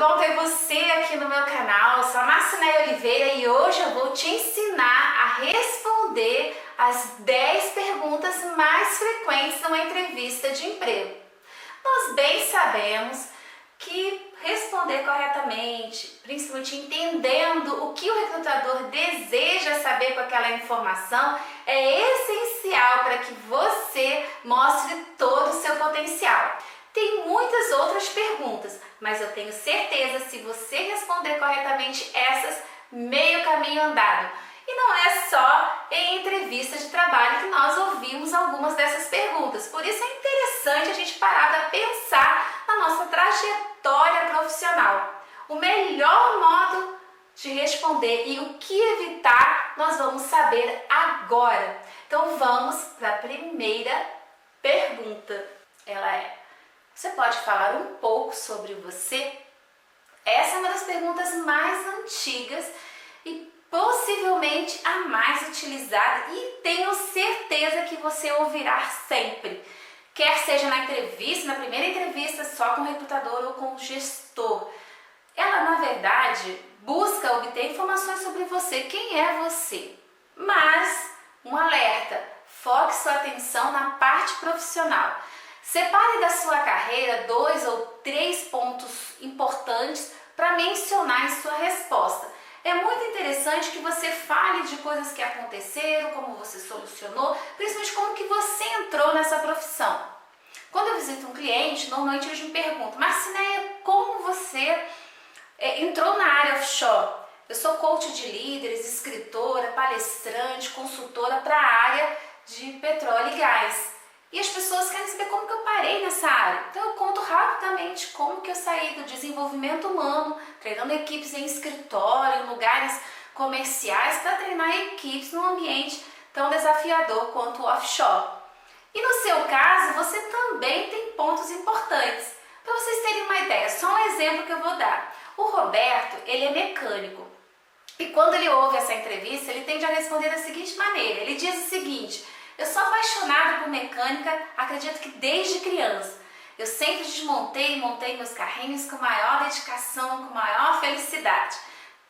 bom ter você aqui no meu canal. Eu sou a Marcineia Oliveira e hoje eu vou te ensinar a responder as 10 perguntas mais frequentes numa entrevista de emprego. Nós bem sabemos que responder corretamente, principalmente entendendo o que o recrutador deseja saber com aquela informação, é essencial para que você mostre todo o seu potencial. Tem muitas outras perguntas, mas eu tenho certeza, se você responder corretamente essas, meio caminho andado. E não é só em entrevista de trabalho que nós ouvimos algumas dessas perguntas. Por isso é interessante a gente parar para pensar na nossa trajetória profissional. O melhor modo de responder e o que evitar, nós vamos saber agora. Então vamos para a primeira pergunta. Ela é: você pode falar um pouco sobre você? Essa é uma das perguntas mais antigas e possivelmente a mais utilizada, e tenho certeza que você ouvirá sempre. Quer seja na entrevista, na primeira entrevista só com o recrutador ou com o gestor. Ela, na verdade, busca obter informações sobre você, quem é você. Mas, um alerta, foque sua atenção na parte profissional. Separe da sua carreira 2 ou 3 pontos importantes para mencionar em sua resposta. É muito interessante que você fale de coisas que aconteceram, como você solucionou, principalmente como que você entrou nessa profissão. Quando eu visito um cliente, normalmente eles me perguntam: Marcineia, como você entrou na área offshore? Eu sou coach de líderes, escritora, palestrante, consultora para a área de petróleo e gás. E as pessoas querem saber como que eu parei nessa área. Então eu conto rapidamente como que eu saí do desenvolvimento humano, treinando equipes em escritório, em lugares comerciais, para treinar equipes num ambiente tão desafiador quanto o offshore. E no seu caso, você também tem pontos importantes. Para vocês terem uma ideia, só um exemplo que eu vou dar. O Roberto, ele é mecânico. E quando ele ouve essa entrevista, ele tende a responder da seguinte maneira. Ele diz o seguinte: eu sou apaixonado por mecânica, acredito que desde criança. Eu sempre desmontei e montei meus carrinhos com maior dedicação, com maior felicidade.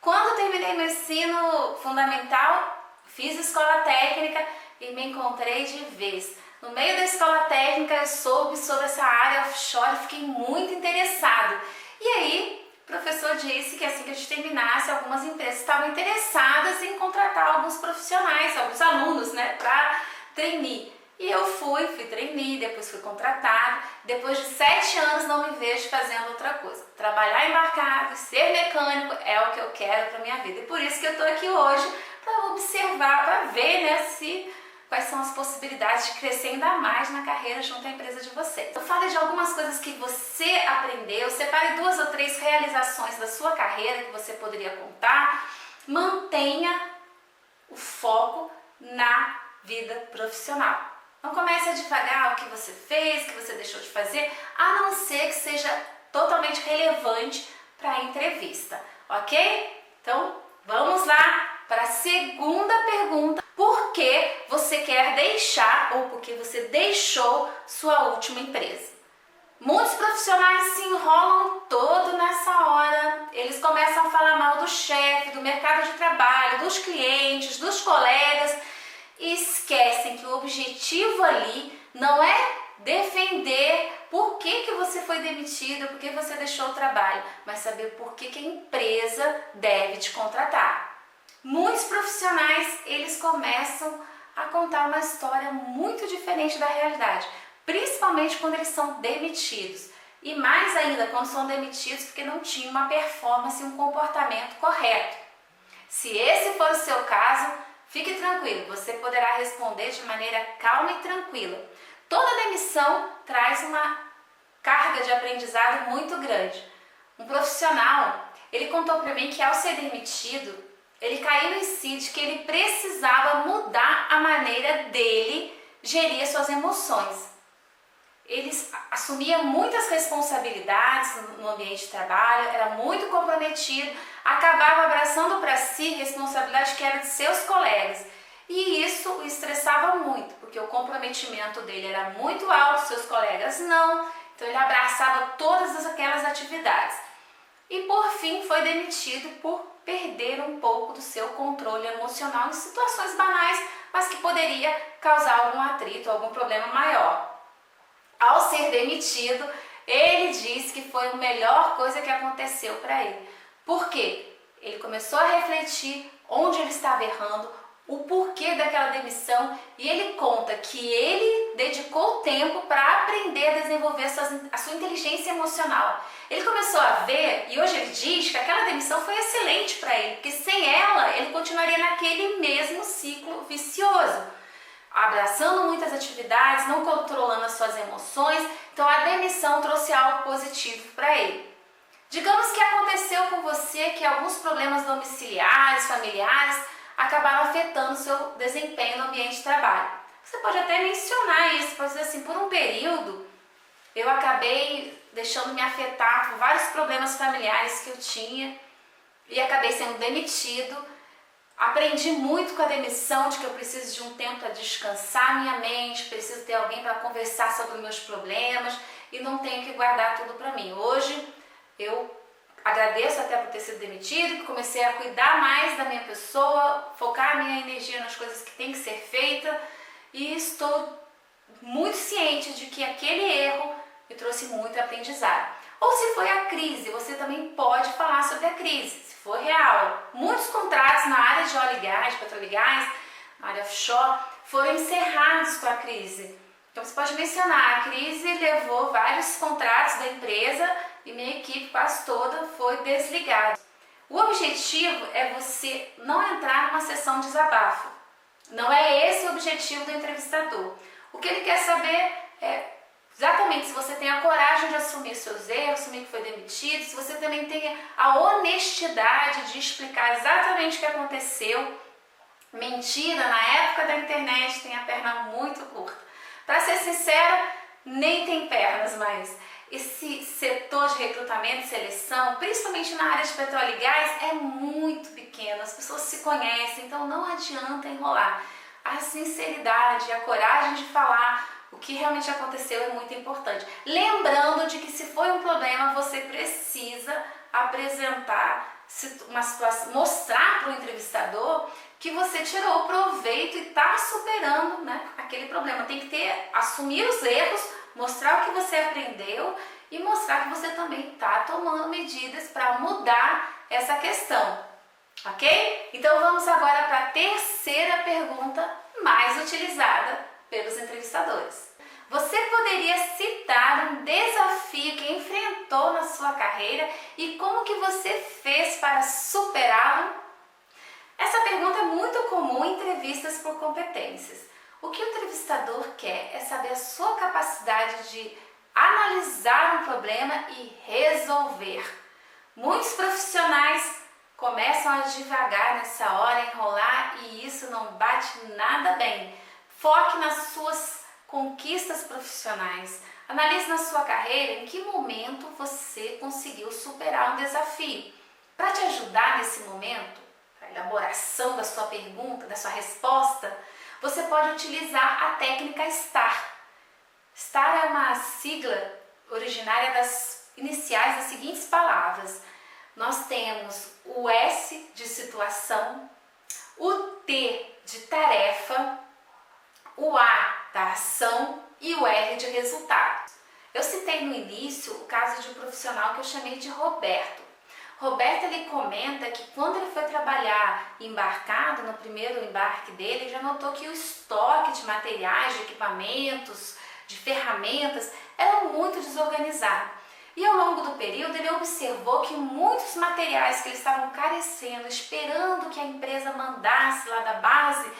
Quando terminei meu ensino fundamental, fiz escola técnica e me encontrei de vez. No meio da escola técnica eu soube sobre essa área offshore e fiquei muito interessado. E aí o professor disse que assim que a gente terminasse, algumas empresas estavam interessadas em contratar alguns profissionais, alguns alunos, para trainee. E eu fui trainee, depois fui contratado. Depois de 7 anos não me vejo fazendo outra coisa. Trabalhar embarcado, ser mecânico é o que eu quero para minha vida. E por isso que eu estou aqui hoje, para observar, para ver, quais são as possibilidades de crescer ainda mais na carreira junto à empresa de vocês. Eu falei de algumas coisas que você aprendeu, separe 2 ou 3 realizações da sua carreira que você poderia contar. Mantenha o foco na vida profissional. Não comece a devagar o que você fez, o que você deixou de fazer, a não ser que seja totalmente relevante para a entrevista, ok? Então, vamos lá para a segunda pergunta. Por que você quer deixar ou por que você deixou sua última empresa? Muitos profissionais se enrolam todo nessa hora. Eles começam a falar mal do chefe, do mercado de trabalho, dos clientes, dos colegas, e esquecem que o objetivo ali não é defender por que você foi demitido, por que você deixou o trabalho, mas saber por que a empresa deve te contratar. Muitos profissionais, eles começam a contar uma história muito diferente da realidade, principalmente quando eles são demitidos. E mais ainda quando são demitidos porque não tinham uma performance e um comportamento correto. Se esse for o seu caso, fique tranquilo, você poderá responder de maneira calma e tranquila. Toda demissão traz uma carga de aprendizado muito grande. Um profissional, ele contou para mim que ao ser demitido, ele caiu em si de que ele precisava mudar a maneira dele gerir as suas emoções. Ele assumia muitas responsabilidades no ambiente de trabalho, era muito comprometido, acabava abraçando para si responsabilidade que era de seus colegas. E isso o estressava muito, porque o comprometimento dele era muito alto, seus colegas não, então ele abraçava todas aquelas atividades. e por fim foi demitido por perder um pouco do seu controle emocional em situações banais, mas que poderia causar algum atrito, algum problema maior. Ao ser demitido, ele disse que foi a melhor coisa que aconteceu para ele. Por quê? Ele começou a refletir onde ele estava errando, o porquê daquela demissão, e ele conta que ele dedicou tempo para aprender a desenvolver a sua inteligência emocional. Ele começou a ver, e hoje ele diz que aquela demissão foi excelente para ele, porque sem ela ele continuaria naquele mesmo ciclo vicioso, abraçando muitas atividades, não controlando as suas emoções. Então a demissão trouxe algo positivo para ele. Digamos que aconteceu com você que alguns problemas domiciliares, familiares, acabaram afetando o seu desempenho no ambiente de trabalho. Você pode até mencionar isso, pode dizer assim, por um período eu acabei deixando me afetar por vários problemas familiares que eu tinha e acabei sendo demitido. Aprendi muito com a demissão de que eu preciso de um tempo para descansar minha mente, preciso ter alguém para conversar sobre os meus problemas e não tenho que guardar tudo para mim. Hoje eu agradeço até por ter sido demitido, que comecei a cuidar mais da minha pessoa, focar a minha energia nas coisas que tem que ser feita e estou muito ciente de que aquele erro me trouxe muito aprendizado. Ou se foi a crise, você também pode falar sobre a crise, se for real. Muitos contratos na área de óleo e gás, petróleo e gás, na área offshore, foram encerrados com a crise. Então você pode mencionar, a crise levou vários contratos da empresa e minha equipe quase toda foi desligada. O objetivo é você não entrar numa sessão de desabafo. Não é esse o objetivo do entrevistador. O que ele quer saber é exatamente se você tem a coragem de assumir seus erros, assumir que foi demitido, se você também tem a honestidade de explicar exatamente o que aconteceu. Mentira, na época da internet, tem a perna muito curta. Para ser sincera, nem tem pernas mais. Esse setor de recrutamento e seleção, principalmente na área de petróleo e gás, é muito pequeno, as pessoas se conhecem, então não adianta enrolar. A sinceridade, a coragem de falar o que realmente aconteceu é muito importante. Lembrando de que se foi um problema, você precisa apresentar uma situação, mostrar para o entrevistador que você tirou o proveito e está superando, né, aquele problema. Tem que assumir os erros, mostrar o que você aprendeu e mostrar que você também está tomando medidas para mudar essa questão, ok? Então vamos agora para a terceira pergunta mais utilizada pelos entrevistadores. Você poderia citar um desafio que enfrentou na sua carreira e como que você fez para superá-lo? Essa pergunta é muito comum em entrevistas por competências. O que o entrevistador quer é saber a sua capacidade de analisar um problema e resolver. Muitos profissionais começam a devagar nessa hora, enrolar, e isso não bate nada bem. Foque nas suas conquistas profissionais. Analise na sua carreira em que momento você conseguiu superar um desafio. Para te ajudar nesse momento, a elaboração da sua pergunta, da sua resposta, você pode utilizar a técnica STAR. STAR é uma sigla originária das iniciais das seguintes palavras. Nós temos o S de situação, o T de tarefa, o A da ação e o R de resultado. Eu citei no início o caso de um profissional que eu chamei de Roberto. Roberto, ele comenta que quando ele foi trabalhar embarcado, no primeiro embarque dele, ele já notou que o estoque de materiais, de equipamentos, de ferramentas era muito desorganizado. E ao longo do período ele observou que muitos materiais que eles estavam carecendo, esperando que a empresa mandasse lá da base,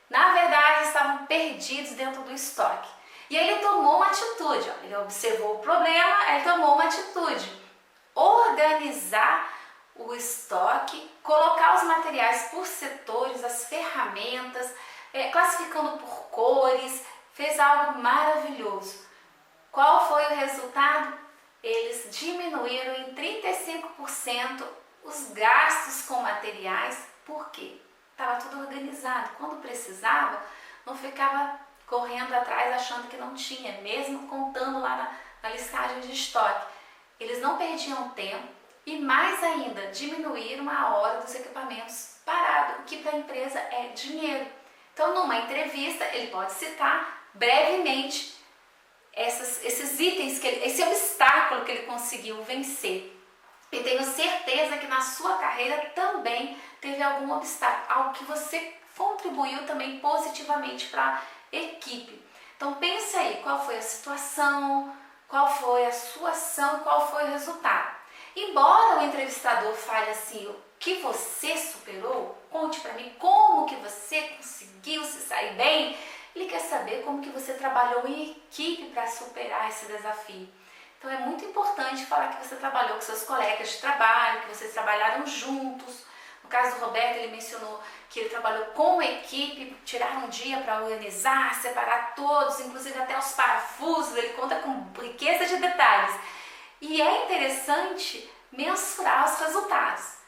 na verdade estavam perdidos dentro do estoque. E aí ele tomou uma atitude, ele observou o problema, ele tomou uma atitude. Organizar o estoque, colocar os materiais por setores, as ferramentas, classificando por cores, fez algo maravilhoso. Qual foi o resultado? Eles diminuíram em 35% os gastos com materiais. Por quê? Estava tudo organizado. Quando precisava, não ficava correndo atrás achando que não tinha, mesmo contando lá na listagem de estoque. Eles não perdiam tempo, E mais ainda, diminuir uma hora dos equipamentos parado, o que para a empresa é dinheiro. Então, numa entrevista, ele pode citar brevemente esses itens, esse obstáculo que ele conseguiu vencer. E tenho certeza que na sua carreira também teve algum obstáculo, algo que você contribuiu também positivamente para a equipe. Então pense aí, qual foi a situação, qual foi a sua ação, qual foi o resultado. Embora o entrevistador fale assim, o que você superou, conte para mim como que você conseguiu se sair bem, ele quer saber como que você trabalhou em equipe para superar esse desafio. Então é muito importante falar que você trabalhou com seus colegas de trabalho, que vocês trabalharam juntos. No caso do Roberto, ele mencionou que ele trabalhou com a equipe, tiraram um dia para organizar, separar todos, inclusive até os parafusos, ele conta com riqueza de detalhes. E é interessante mensurar os resultados.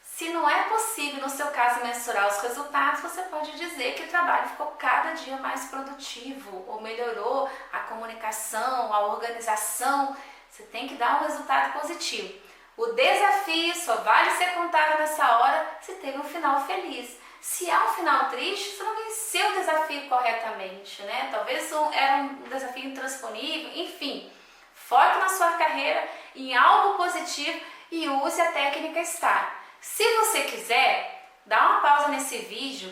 Se não é possível, no seu caso, mensurar os resultados, você pode dizer que o trabalho ficou cada dia mais produtivo ou melhorou a comunicação, a organização. Você tem que dar um resultado positivo. O desafio só vale ser contado nessa hora se teve um final feliz. Se é um final triste, você não venceu o desafio corretamente, né? Talvez era um desafio intransponível, enfim. Foque na sua carreira em algo positivo e use a técnica STAR. Se você quiser, dá uma pausa nesse vídeo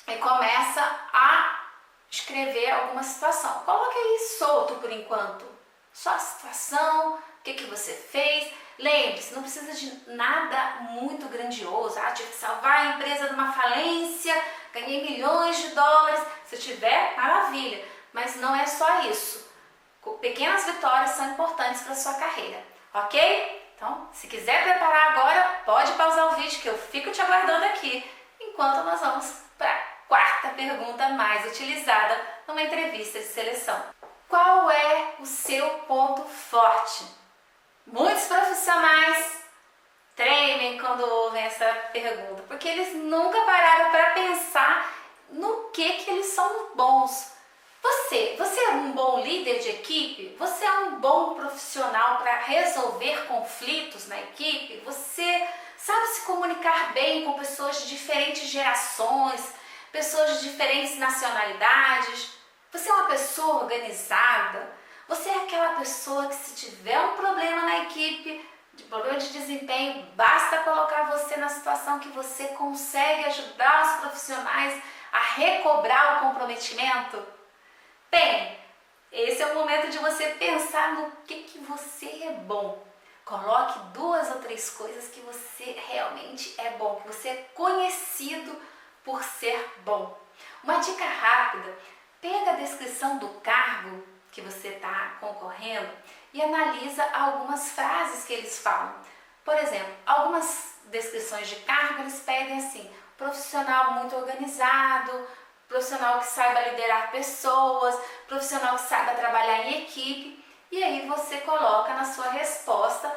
e começa a escrever alguma situação. Coloque aí solto por enquanto. Só a situação, o que você fez. Lembre-se, não precisa de nada muito grandioso. Tive que salvar a empresa de uma falência, ganhei milhões de dólares. Se tiver, maravilha. Mas não é só isso. Pequenas vitórias são importantes para a sua carreira, ok? Então, se quiser preparar agora, pode pausar o vídeo que eu fico te aguardando aqui, enquanto nós vamos para a quarta pergunta mais utilizada numa entrevista de seleção. Qual é o seu ponto forte? Muitos profissionais tremem quando ouvem essa pergunta, porque eles nunca pararam para pensar no que eles são bons. Você é um bom líder de equipe? Você é um bom profissional para resolver conflitos na equipe? Você sabe se comunicar bem com pessoas de diferentes gerações, pessoas de diferentes nacionalidades? Você é uma pessoa organizada? Você é aquela pessoa que, se tiver um problema na equipe, problema de desempenho, basta colocar você na situação que você consegue ajudar os profissionais a recobrar o comprometimento? Bem, esse é o momento de você pensar no que você é bom. Coloque 2 ou 3 coisas que você realmente é bom, que você é conhecido por ser bom. Uma dica rápida, pega a descrição do cargo que você está concorrendo e analisa algumas frases que eles falam. Por exemplo, algumas descrições de cargo eles pedem assim, profissional muito organizado, profissional que saiba liderar pessoas, profissional que saiba trabalhar em equipe, e aí você coloca na sua resposta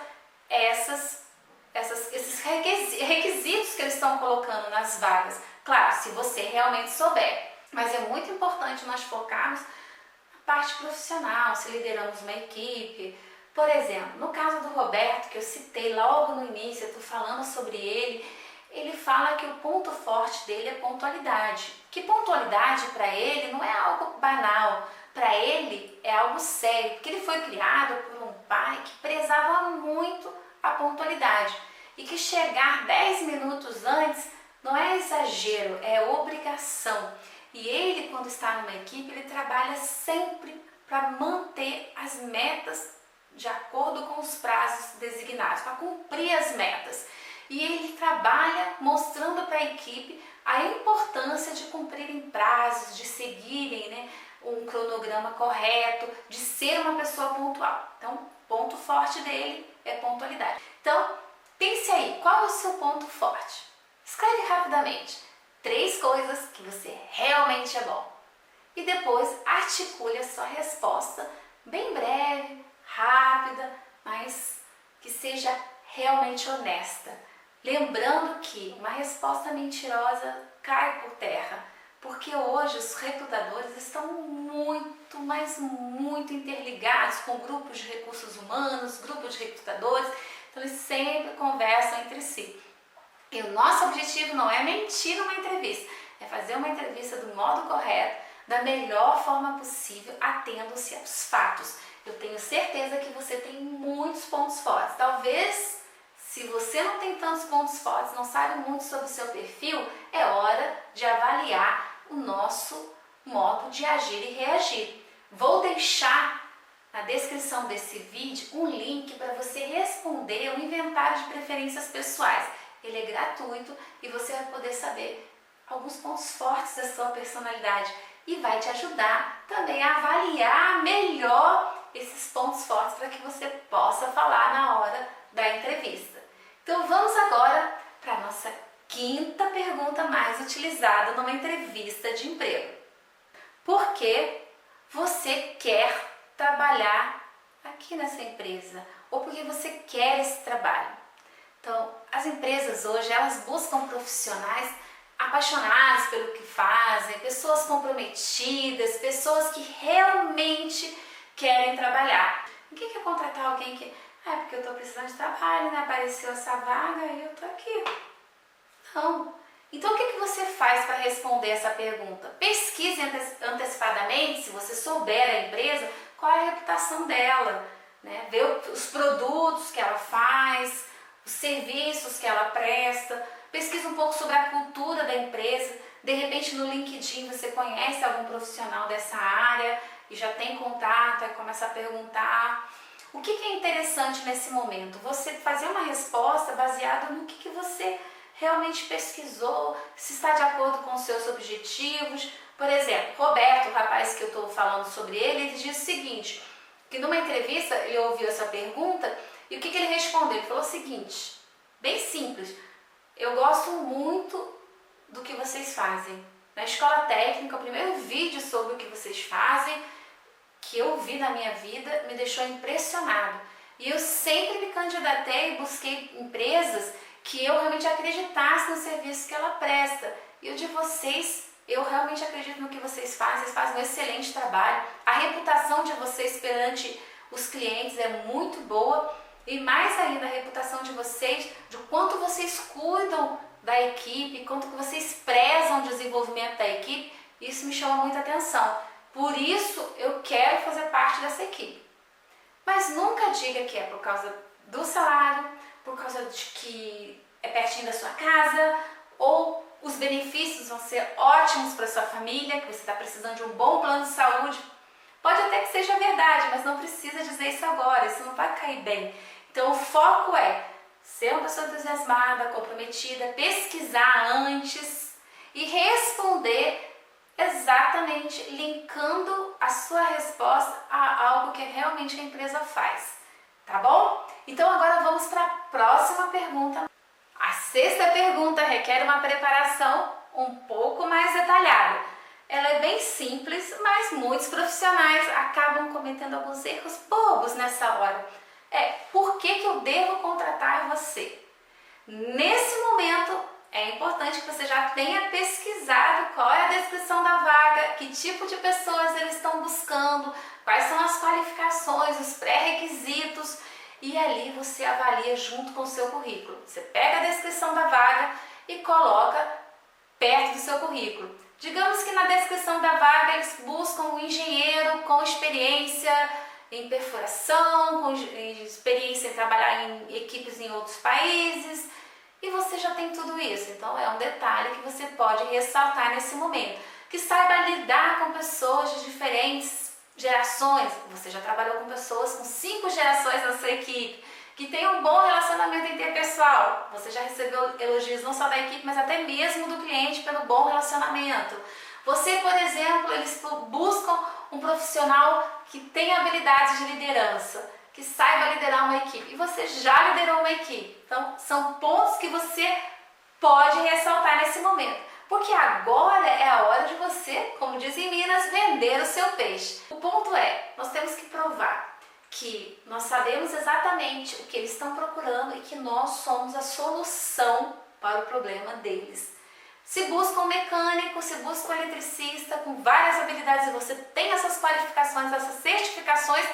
esses requisitos que eles estão colocando nas vagas. Claro, se você realmente souber, mas é muito importante nós focarmos na parte profissional, se lideramos uma equipe. Por exemplo, no caso do Roberto, que eu citei logo no início, eu estou falando sobre ele fala que o ponto forte dele é pontualidade. Que pontualidade para ele não é algo banal, para ele é algo sério, porque ele foi criado por um pai que prezava muito a pontualidade e que chegar 10 minutos antes não é exagero, é obrigação. E ele, quando está numa equipe, ele trabalha sempre para manter as metas de acordo com os prazos designados, para cumprir as metas. E ele trabalha mostrando para a equipe a importância de cumprirem prazos, de seguirem um cronograma correto, de ser uma pessoa pontual. Então, ponto forte dele é pontualidade. Então, pense aí, qual é o seu ponto forte? Escreve rapidamente 3 coisas que você realmente é bom. E depois articule a sua resposta bem breve, rápida, mas que seja realmente honesta. Lembrando que uma resposta mentirosa cai por terra, porque hoje os recrutadores estão muito, mas muito interligados com grupos de recursos humanos, grupos de recrutadores. Então eles sempre conversam entre si. E o nosso objetivo não é mentir numa entrevista, é fazer uma entrevista do modo correto, da melhor forma possível, atendo-se aos fatos. Eu tenho certeza que você tem muitos pontos fortes. Talvez, se você não tem tantos pontos fortes, não sabe muito sobre o seu perfil, é hora de avaliar o nosso modo de agir e reagir. Vou deixar na descrição desse vídeo um link para você responder um inventário de preferências pessoais. Ele é gratuito e você vai poder saber alguns pontos fortes da sua personalidade e vai te ajudar também a avaliar melhor esses pontos fortes para que você possa falar na hora da entrevista. Então vamos agora para a nossa quinta pergunta mais utilizada numa entrevista de emprego. Por que você quer trabalhar aqui nessa empresa? Ou porque você quer esse trabalho? Então, as empresas hoje, elas buscam profissionais apaixonados pelo que fazem, pessoas comprometidas, pessoas que realmente querem trabalhar. Ninguém quer contratar alguém que, porque eu estou precisando de trabalho, né? Apareceu essa vaga e eu estou aqui. Não. Então, o que você faz para responder essa pergunta? Pesquise antecipadamente, se você souber a empresa, qual é a reputação dela, né? Vê os produtos que ela faz, os serviços que ela presta, pesquisa um pouco sobre a cultura da empresa. De repente no LinkedIn você conhece algum profissional dessa área e já tem contato, aí começa a perguntar. O que é interessante nesse momento? Você fazer uma resposta baseada no que você realmente pesquisou, se está de acordo com os seus objetivos. Por exemplo, Roberto, o rapaz que eu estou falando sobre ele diz o seguinte, que numa entrevista ele ouviu essa pergunta e o que ele respondeu? Ele falou o seguinte, bem simples, eu gosto muito do que vocês fazem. Na escola técnica, o primeiro vídeo sobre o que vocês fazem, que eu vi na minha vida, me deixou impressionado. E eu sempre me candidatei e busquei empresas que eu realmente acreditasse no serviço que ela presta. E o de vocês, eu realmente acredito no que vocês fazem um excelente trabalho. A reputação de vocês perante os clientes é muito boa. E mais ainda a reputação de vocês, de quanto vocês cuidam da equipe, quanto que vocês prezam o desenvolvimento da equipe, isso me chama muita atenção. Por isso eu quero fazer parte dessa equipe. Mas nunca diga que é por causa do salário, por causa de que é pertinho da sua casa, ou os benefícios vão ser ótimos para sua família, que você está precisando de um bom plano de saúde. Pode até que seja verdade, mas não precisa dizer isso agora, isso não vai cair bem. Então o foco é ser uma pessoa entusiasmada, comprometida, pesquisar antes e responder exatamente linkando a sua resposta a algo que realmente a empresa faz, tá bom? Então agora vamos para a próxima pergunta. A sexta pergunta requer uma preparação um pouco mais detalhada. Ela é bem simples, mas muitos profissionais acabam cometendo alguns erros bobos nessa hora. Por que eu devo contratar você? Nesse momento, é importante que você já tenha pesquisado qual é a descrição da vaga, que tipo de pessoas eles estão buscando, quais são as qualificações, os pré-requisitos, e ali você avalia junto com o seu currículo. Você pega a descrição da vaga e coloca perto do seu currículo. Digamos que na descrição da vaga eles buscam um engenheiro com experiência em perfuração, com experiência em trabalhar em equipes em outros países, e você já tem tudo isso. Então é um detalhe que você pode ressaltar nesse momento. Que saiba lidar com pessoas de diferentes gerações. Você já trabalhou com pessoas com 5 gerações na sua equipe. Que tenha um bom relacionamento interpessoal. Você já recebeu elogios não só da equipe, mas até mesmo do cliente pelo bom relacionamento. Você, por exemplo, eles buscam um profissional que tenha habilidades de liderança, que saiba liderar uma equipe. E você já liderou uma equipe. Então, são pontos que você pode ressaltar nesse momento. Porque agora é a hora de você, como diz em Minas, vender o seu peixe. O ponto é, nós temos que provar que nós sabemos exatamente o que eles estão procurando e que nós somos a solução para o problema deles. Se busca um mecânico, se busca um eletricista com várias habilidades e você tem essas qualificações, essas certificações,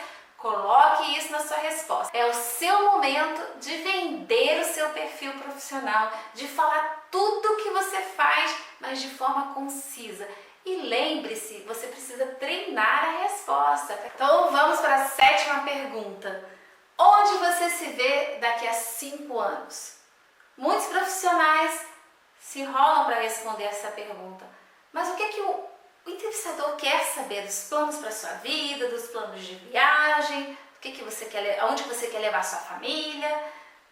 Coloque isso na sua resposta. É o seu momento de vender o seu perfil profissional, de falar tudo o que você faz, mas de forma concisa. E lembre-se, você precisa treinar a resposta. Então vamos para a 7ª pergunta. Onde você se vê daqui a 5 anos? Muitos profissionais se enrolam para responder essa pergunta. Mas o que o entrevistador quer saber? Dos planos para a sua vida, dos planos de viagem, aonde você quer levar a sua família?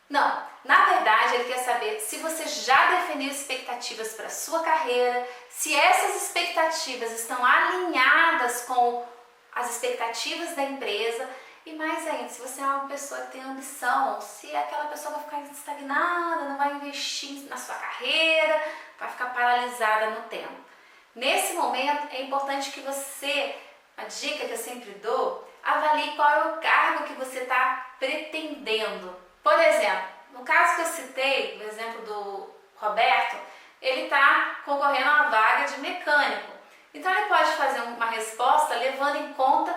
Não, na verdade ele quer saber se você já definiu expectativas para a sua carreira, se essas expectativas estão alinhadas com as expectativas da empresa e mais ainda, se você é uma pessoa que tem ambição, se aquela pessoa vai ficar estagnada, não vai investir na sua carreira, vai ficar paralisada no tempo. Nesse momento é importante que você, a dica que eu sempre dou, avalie qual é o cargo que você está pretendendo. Por exemplo, no caso que eu citei, o exemplo do Roberto, ele está concorrendo a uma vaga de mecânico. Então ele pode fazer uma resposta levando em conta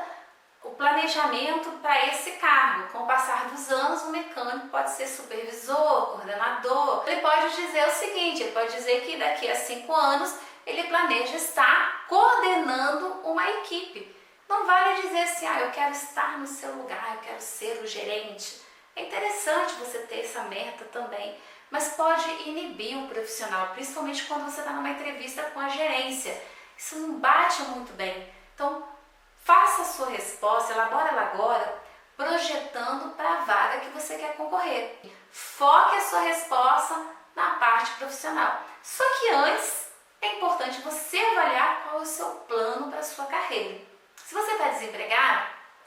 o planejamento para esse cargo. Com o passar dos anos, o mecânico pode ser supervisor, coordenador. Ele pode dizer o seguinte, ele pode dizer que daqui a 5 anos ele planeja estar coordenando uma equipe. Não vale dizer assim, eu quero estar no seu lugar, eu quero ser o gerente. É interessante você ter essa meta também, mas pode inibir o profissional, principalmente quando você está numa entrevista com a gerência. Isso não bate muito bem. Então, faça a sua resposta, elabore ela agora, projetando para a vaga que você quer concorrer. Foque a sua resposta na parte profissional. Só que antes, é importante você avaliar qual é o seu plano para a sua carreira. Se você está desempregado,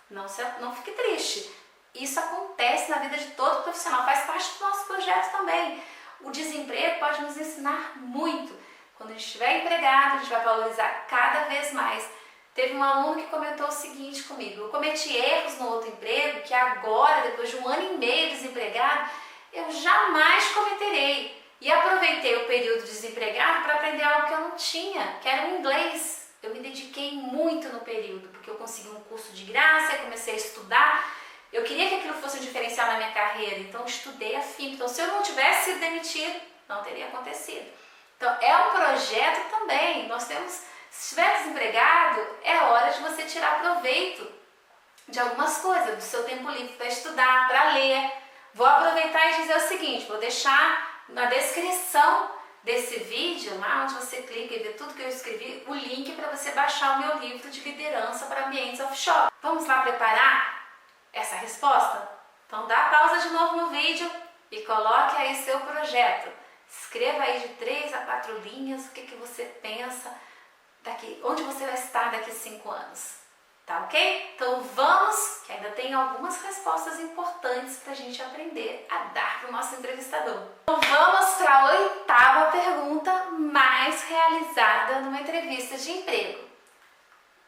não fique triste. Isso acontece na vida de todo profissional, faz parte do nosso projeto também. O desemprego pode nos ensinar muito. Quando a gente estiver empregado, a gente vai valorizar cada vez mais. Teve um aluno que comentou o seguinte comigo: eu cometi erros no outro emprego que agora, depois de 1 ano e meio desempregado, eu jamais cometerei. E aproveitei o período desempregado para aprender algo que eu não tinha, que era o inglês. Eu me dediquei muito no período, porque eu consegui um curso de graça, eu comecei a estudar. Eu queria que aquilo fosse um diferencial na minha carreira, então eu estudei afinco. Então, se eu não tivesse sido demitido, não teria acontecido. Então, é um projeto também. Se estiver desempregado, é hora de você tirar proveito de algumas coisas, do seu tempo livre para estudar, para ler. Vou aproveitar e dizer o seguinte, vou deixar na descrição desse vídeo, lá onde você clica e vê tudo que eu escrevi, o link para você baixar o meu livro de liderança para ambientes offshore. Vamos lá preparar essa resposta? Então dá pausa de novo no vídeo e coloque aí seu projeto. Escreva aí de 3 a 4 linhas o que você pensa onde você vai estar daqui a 5 anos. Tá ok? Então vamos, que ainda tem algumas respostas importantes para a gente aprender a dar para o nosso entrevistador. Então vamos para a 8ª pergunta mais realizada numa entrevista de emprego.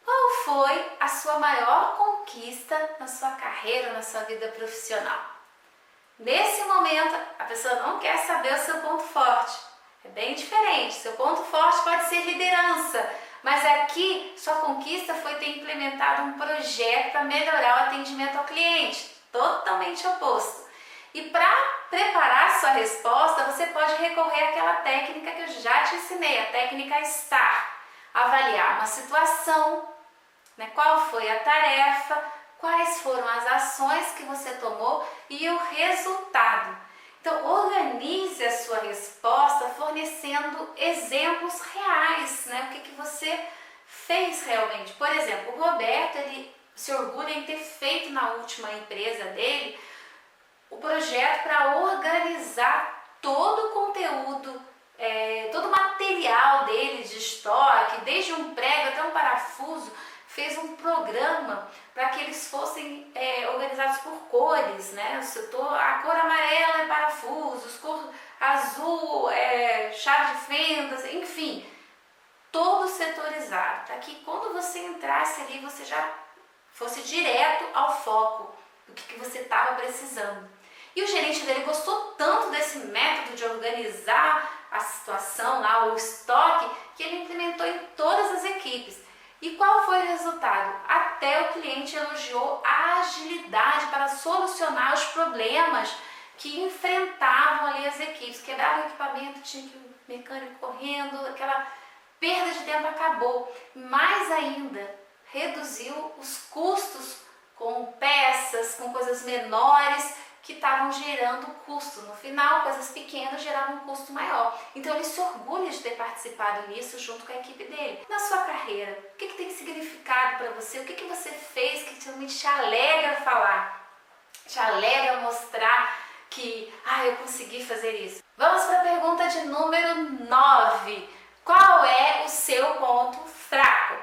Qual foi a sua maior conquista na sua carreira, na sua vida profissional? Nesse momento, a pessoa não quer saber o seu ponto forte. É bem diferente. Seu ponto forte pode ser liderança, mas aqui sua conquista foi ter implementado um projeto para melhorar o atendimento ao cliente. Totalmente oposto. E para preparar sua resposta, você pode recorrer àquela técnica que eu já te ensinei, a técnica STAR. Avaliar uma situação, qual foi a tarefa, quais foram as ações que você tomou e o resultado. Então, organize a sua resposta fornecendo exemplos reais, o que você fez realmente. Por exemplo, o Roberto, ele se orgulha em ter feito na última empresa dele o projeto para organizar todo o conteúdo, todo o material dele de estoque, desde um prego até um parafuso. Fez um programa para que eles fossem organizados por cores, O setor, a cor amarela é parafusos, cor azul é chave de fendas, enfim, todo setorizado, para que quando você entrasse ali, você já fosse direto ao foco do que você estava precisando. E o gerente dele gostou tanto desse método de organizar a situação lá, o estoque, que ele implementou em todas as equipes. E qual foi o resultado? A até o cliente elogiou a agilidade para solucionar os problemas que enfrentavam ali as equipes. Quebrava o equipamento, tinha que o mecânico correndo, aquela perda de tempo acabou. Mais ainda, reduziu os custos com peças, com coisas menores que estavam gerando custo. No final, coisas pequenas geravam um custo maior. Então ele se orgulha de ter participado nisso junto com a equipe dele. Na sua carreira, o que tem significado para você? O que você fez que realmente te alegra falar? Te alegra mostrar que eu consegui fazer isso. Vamos para a pergunta de número 9. Qual é o seu ponto fraco?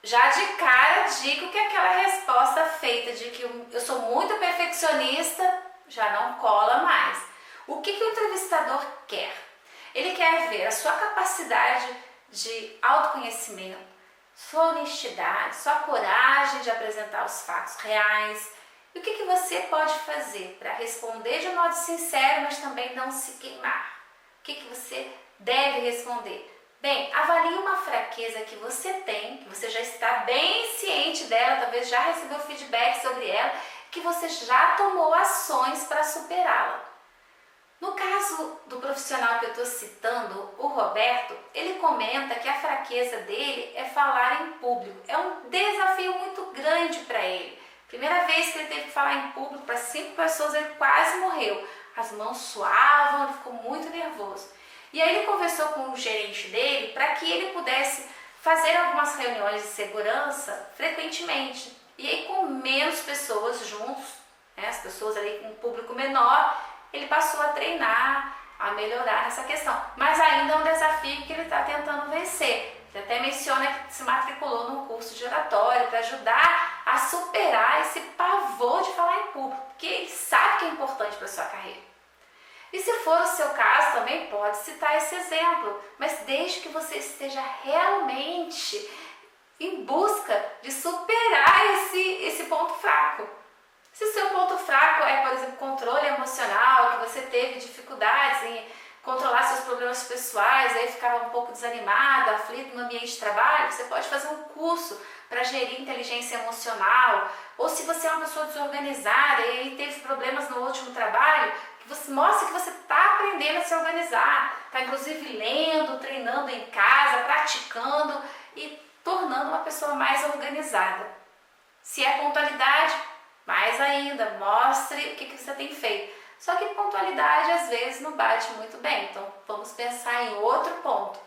Já de cara digo que aquela resposta feita de que eu sou muito perfeccionista já não cola mais. O que o entrevistador quer? Ele quer ver a sua capacidade de autoconhecimento, sua honestidade, sua coragem de apresentar os fatos reais. E o que você pode fazer para responder de um modo sincero, mas também não se queimar? O que você deve responder? Bem, avalie uma fraqueza que você tem, que você já está bem ciente dela, talvez já recebeu feedback sobre ela, que você já tomou ações para superá-la. No caso do profissional que eu estou citando, o Roberto, ele comenta que a fraqueza dele é falar em público. É um desafio muito grande para ele. Primeira vez que ele teve que falar em público para 5 pessoas, ele quase morreu. As mãos suavam, ele ficou muito nervoso. E aí ele conversou com o gerente dele para que ele pudesse fazer algumas reuniões de segurança frequentemente. E aí com menos pessoas juntos, as pessoas ali com um público menor, ele passou a treinar, a melhorar nessa questão. Mas ainda é um desafio que ele está tentando vencer. Ele até menciona que se matriculou num curso de oratório para ajudar a superar esse pavor de falar em público, porque ele sabe que é importante para a sua carreira. E se for o seu caso, também pode citar esse exemplo, mas desde que você esteja realmente em busca de superar esse ponto fraco. Se o seu ponto fraco é, por exemplo, controle emocional, que você teve dificuldades em controlar seus problemas pessoais, aí ficava um pouco desanimado, aflito no ambiente de trabalho, você pode fazer um curso para gerir inteligência emocional. Ou se você é uma pessoa desorganizada e aí teve problemas no último trabalho, que você mostre que você está aprendendo a se organizar, está inclusive lendo, treinando em casa, praticando e tornando uma pessoa mais organizada. Se é pontualidade, mais ainda, mostre o que você tem feito. Só que pontualidade às vezes não bate muito bem, então vamos pensar em outro ponto.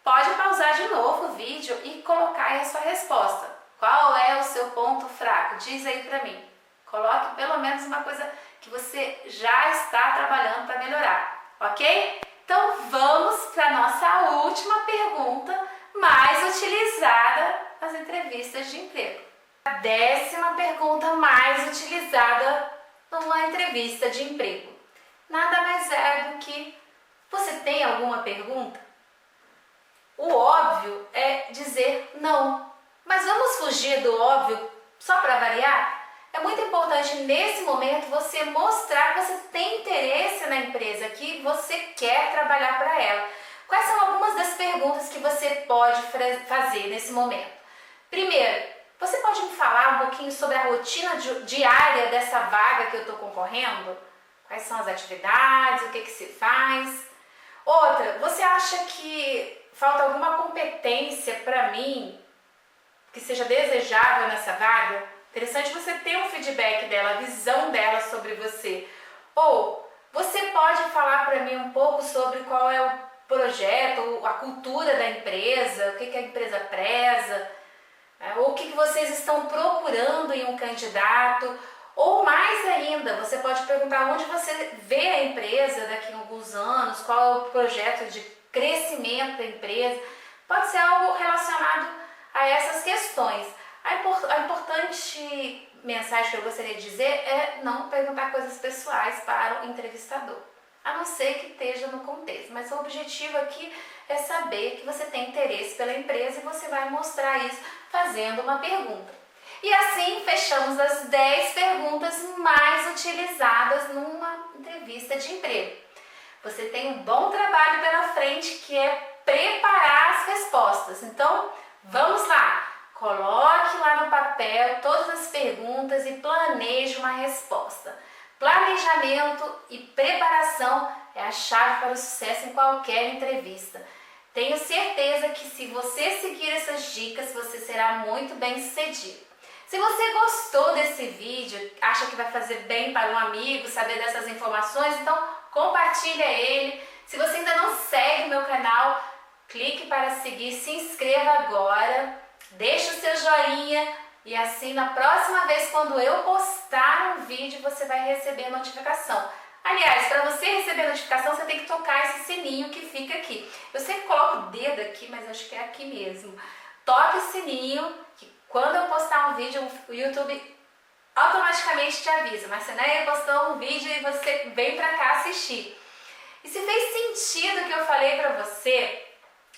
Pode pausar de novo o vídeo e colocar aí a sua resposta. Qual é o seu ponto fraco? Diz aí pra mim. Coloque pelo menos uma coisa que você já está trabalhando para melhorar, ok? Então vamos para a nossa última pergunta mais utilizada nas entrevistas de emprego. A 10ª pergunta mais utilizada numa entrevista de emprego. Nada mais é do que: você tem alguma pergunta? O óbvio é dizer não. Mas vamos fugir do óbvio só para variar? É muito importante nesse momento você mostrar que você tem interesse na empresa, que você quer trabalhar para ela. Quais são algumas das perguntas que você pode fazer nesse momento? Primeiro, você pode me falar um pouquinho sobre a rotina diária dessa vaga que eu estou concorrendo? Quais são as atividades, o que se faz? Outra, você acha que falta alguma competência para mim que seja desejável nessa vaga? Interessante você ter um feedback dela, a visão dela sobre você. Ou você pode falar para mim um pouco sobre qual é o projeto, a cultura da empresa, o que a empresa preza, ou o que vocês estão procurando em um candidato. Ou mais ainda, você pode perguntar onde você vê a empresa daqui a alguns anos, qual é o projeto de crescimento da empresa. Pode ser algo relacionado a essas questões. A importante mensagem que eu gostaria de dizer é não perguntar coisas pessoais para o entrevistador, a não ser que esteja no contexto. Mas o objetivo aqui é saber que você tem interesse pela empresa e você vai mostrar isso fazendo uma pergunta. E assim fechamos as 10 perguntas mais utilizadas numa entrevista de emprego. Você tem um bom trabalho pela frente, que é preparar as respostas. Então, vamos lá! Coloque lá no papel todas as perguntas e planeje uma resposta. Planejamento e preparação é a chave para o sucesso em qualquer entrevista. Tenho certeza que se você seguir essas dicas, você será muito bem sucedido. Se você gostou desse vídeo, acha que vai fazer bem para um amigo saber dessas informações, então compartilha ele. Se você ainda não segue o meu canal, clique para seguir, se inscreva agora, deixe o seu joinha e assim na próxima vez quando eu postar um vídeo você vai receber a notificação. Aliás, para você receber a notificação você tem que tocar esse sininho que fica aqui. Eu sempre coloco o dedo aqui, mas acho que é aqui mesmo. Toque o sininho que quando eu postar um vídeo o YouTube automaticamente te avisa. Mas você não postou um vídeo e você vem para cá assistir. E se fez sentido o que eu falei para você,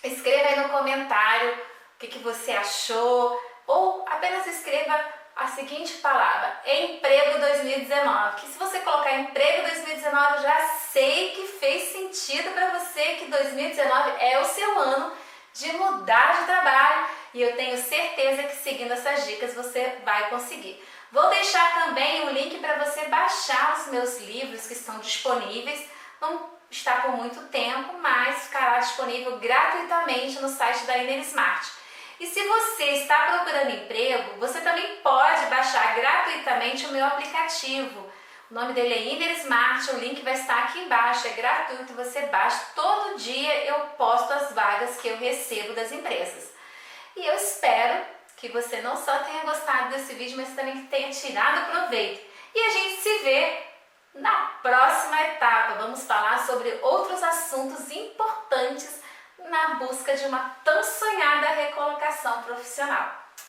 escreva aí no comentário o que você achou, ou apenas escreva a seguinte palavra: emprego 2019. Que se você colocar emprego 2019, eu já sei que fez sentido para você, que 2019 é o seu ano de mudar de trabalho e eu tenho certeza que seguindo essas dicas você vai conseguir. Vou deixar também o link para você baixar os meus livros que estão disponíveis. Não está por muito tempo, mas ficará disponível gratuitamente no site da Inner Smart. E se você está procurando emprego, você também pode baixar gratuitamente o meu aplicativo. O nome dele é Inner Smart, o link vai estar aqui embaixo, é gratuito, você baixa. Todo dia eu posto as vagas que eu recebo das empresas. E eu espero que você não só tenha gostado desse vídeo, mas também que tenha tirado proveito. E a gente se vê na próxima etapa. Vamos falar sobre outros assuntos importantes na busca de uma tão sonhada recolocação profissional.